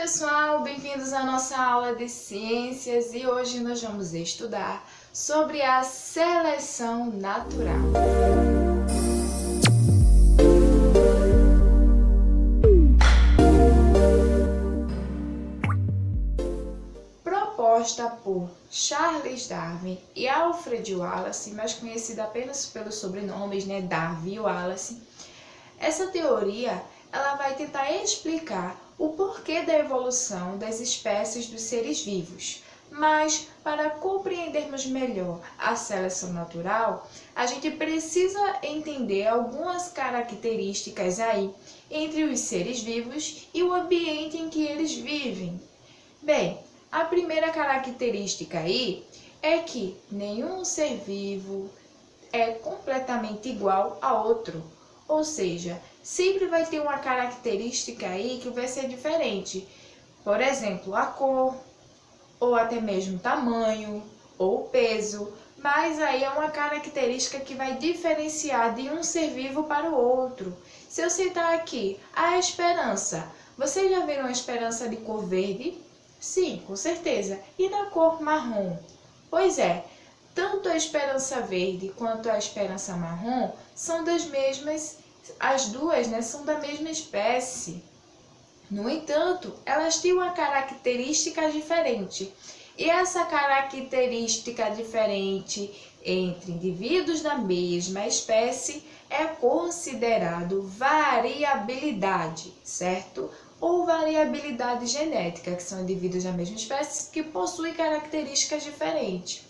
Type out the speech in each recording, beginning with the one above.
pessoal, bem-vindos à nossa aula de ciências e hoje nós vamos estudar sobre a seleção natural. Proposta por Charles Darwin e Alfred Wallace, mais conhecida apenas pelos sobrenomes, Darwin e Wallace, essa teoria ela vai tentar explicar o porquê da evolução das espécies dos seres vivos. Mas, para compreendermos melhor a seleção natural, a gente precisa entender algumas características aí entre os seres vivos e o ambiente em que eles vivem. Bem, a primeira característica aí é que nenhum ser vivo é completamente igual a outro. Ou seja, sempre vai ter uma característica aí que vai ser diferente. Por exemplo, a cor, ou até mesmo tamanho, ou peso. Mas aí é uma característica que vai diferenciar de um ser vivo para o outro. Se eu citar aqui a esperança, vocês já viram a esperança de cor verde? Sim, com certeza. E na cor marrom? Pois é. Tanto a esperança verde quanto a esperança marrom são das mesmas, as duas, são da mesma espécie. No entanto, elas têm uma característica diferente. E essa característica diferente entre indivíduos da mesma espécie é considerado variabilidade, certo? Ou variabilidade genética, que são indivíduos da mesma espécie que possuem características diferentes.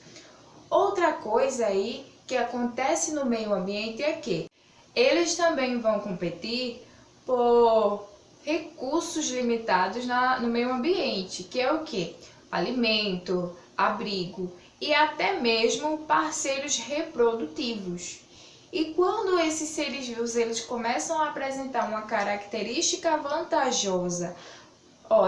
Outra coisa aí que acontece no meio ambiente é que eles também vão competir por recursos limitados no meio ambiente, que é o quê? Alimento, abrigo e até mesmo parceiros reprodutivos. E quando esses seres vivos eles começam a apresentar uma característica vantajosa,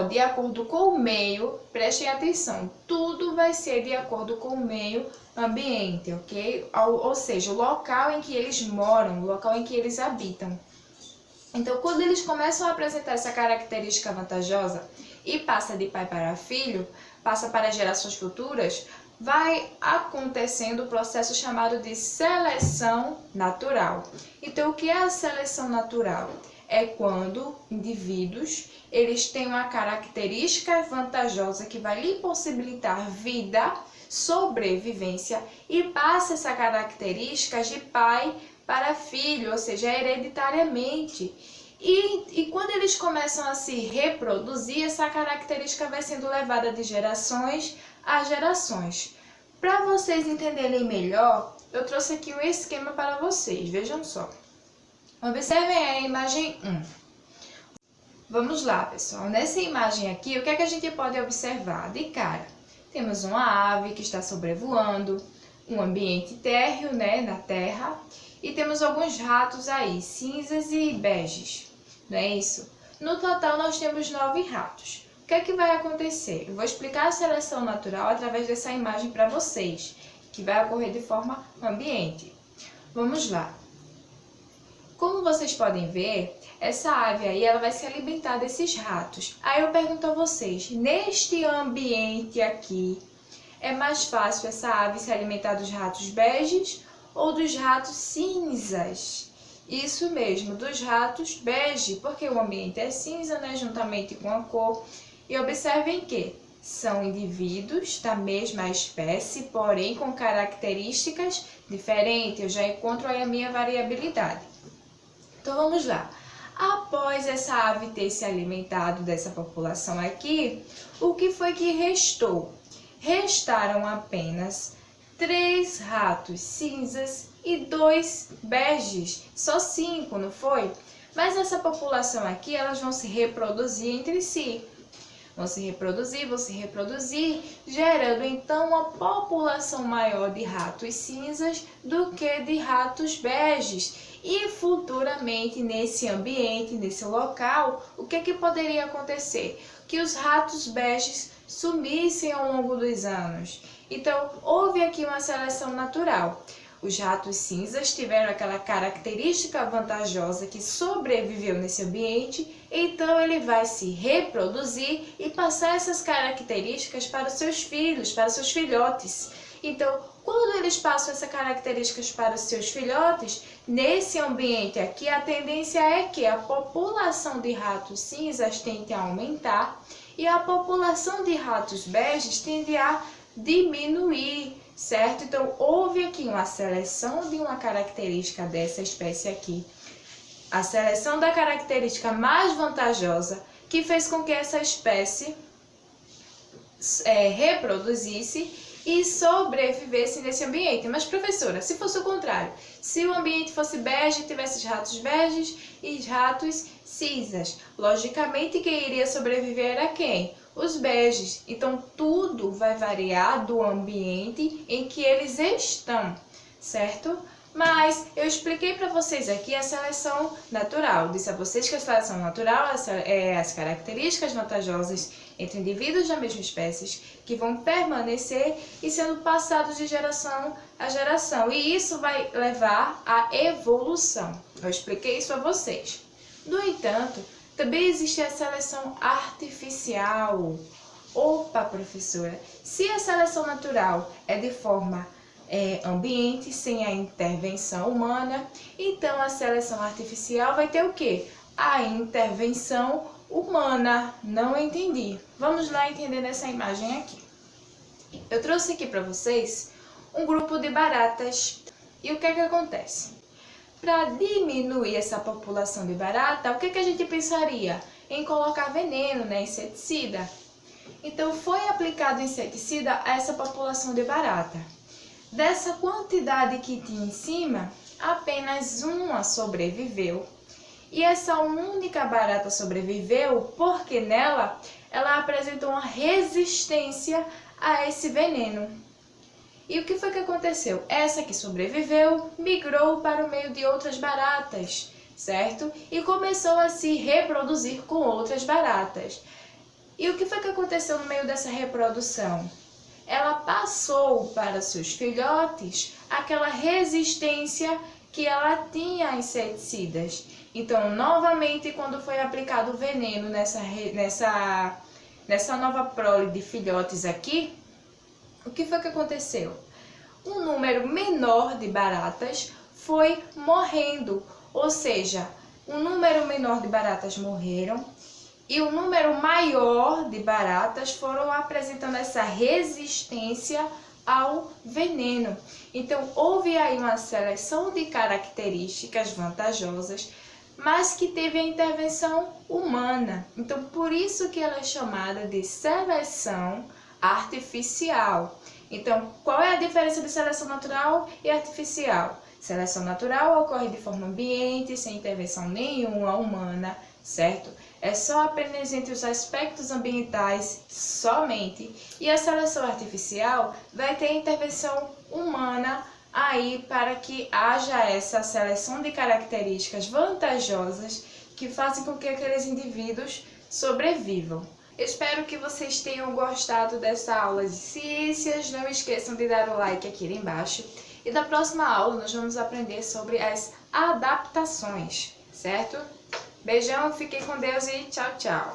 de acordo com o meio, prestem atenção, tudo vai ser de acordo com o meio ambiente, ok? Ou seja, o local em que eles moram, o local em que eles habitam. Então, quando eles começam a apresentar essa característica vantajosa e passa de pai para filho, passa para gerações futuras, vai acontecendo o processo chamado de seleção natural. Então, o que é a seleção natural? É quando indivíduos eles têm uma característica vantajosa que vai lhe possibilitar vida, sobrevivência e passa essa característica de pai para filho, ou seja, hereditariamente. E quando eles começam a se reproduzir, essa característica vai sendo levada de gerações a gerações. Para vocês entenderem melhor, eu trouxe aqui um esquema para vocês, vejam só. Observem a imagem 1. Vamos lá, pessoal. Nessa imagem aqui, o que é que a gente pode observar? De cara, temos uma ave que está sobrevoando, um ambiente térreo, na terra, e temos alguns ratos aí, cinzas e beges, não é isso? No total, nós temos 9 ratos. O que é que vai acontecer? Eu vou explicar a seleção natural através dessa imagem para vocês, que vai ocorrer de forma ambiente. Vamos lá. Como vocês podem ver, essa ave aí ela vai se alimentar desses ratos. Aí eu pergunto a vocês, neste ambiente aqui, é mais fácil essa ave se alimentar dos ratos beges ou dos ratos cinzas? Isso mesmo, dos ratos bege, porque o ambiente é cinza, juntamente com a cor. E observem que são indivíduos da mesma espécie, porém com características diferentes. Eu já encontro aí a minha variabilidade. Então vamos lá. Após essa ave ter se alimentado dessa população aqui, o que foi que restou? Restaram apenas 3 ratos cinzas e 2 beges. Só 5, não foi? Mas essa população aqui, elas vão se reproduzir entre si. Vão se reproduzir, gerando então uma população maior de ratos cinzas do que de ratos beges. E futuramente nesse ambiente, nesse local, o que poderia acontecer? Que os ratos beges sumissem ao longo dos anos. Então, houve aqui uma seleção natural. Os ratos cinzas tiveram aquela característica vantajosa que sobreviveu nesse ambiente, então ele vai se reproduzir e passar essas características para os seus filhos, para os seus filhotes. Então, quando eles passam essas características para os seus filhotes, nesse ambiente aqui, a tendência é que a população de ratos cinzas tende a aumentar e a população de ratos beges tende a diminuir, certo? Então, houve aqui uma seleção de uma característica dessa espécie aqui. A seleção da característica mais vantajosa que fez com que essa espécie reproduzisse e sobrevivesse nesse ambiente. Mas, professora, se fosse o contrário, se o ambiente fosse bege, tivesse ratos beges e ratos cinzas, logicamente quem iria sobreviver era quem? Os beges. Então, tudo vai variar do ambiente em que eles estão, certo? Mas eu expliquei para vocês aqui a seleção natural. Disse a vocês que a seleção natural é as características vantajosas entre indivíduos da mesma espécie que vão permanecer e sendo passados de geração a geração. E isso vai levar à evolução. Eu expliquei isso a vocês. No entanto, também existe a seleção artificial. Opa, professora, se a seleção natural é de forma ambiente, sem a intervenção humana, então a seleção artificial vai ter o quê? A intervenção humana. Não entendi. Vamos lá entender nessa imagem aqui. Eu trouxe aqui para vocês um grupo de baratas. E o que é que acontece? Para diminuir essa população de barata, o que é que a gente pensaria? Em colocar veneno, né? Inseticida. Então foi aplicado inseticida a essa população de barata. Dessa quantidade que tinha em cima, apenas uma sobreviveu. E essa única barata sobreviveu porque nela ela apresentou uma resistência a esse veneno. E o que foi que aconteceu? Essa que sobreviveu migrou para o meio de outras baratas, certo? E começou a se reproduzir com outras baratas. E o que foi que aconteceu no meio dessa reprodução? Ela passou para seus filhotes aquela resistência que ela tinha a inseticidas. Então, novamente, quando foi aplicado o veneno nessa nova prole de filhotes aqui, o que foi que aconteceu? Um número menor de baratas foi morrendo, ou seja, um número menor de baratas morreram e o número maior de baratas foram apresentando essa resistência ao veneno. Então, houve aí uma seleção de características vantajosas, mas que teve a intervenção humana. Então, por isso que ela é chamada de seleção artificial. Então, qual é a diferença de seleção natural e artificial? Seleção natural ocorre de forma ambiente, sem intervenção nenhuma humana, certo? É só apenas entre os aspectos ambientais somente. E a seleção artificial vai ter intervenção humana aí para que haja essa seleção de características vantajosas que fazem com que aqueles indivíduos sobrevivam. Espero que vocês tenham gostado dessa aula de ciências. Não esqueçam de dar o like aqui embaixo. E da próxima aula nós vamos aprender sobre as adaptações, certo? Beijão, fiquem com Deus e tchau, tchau!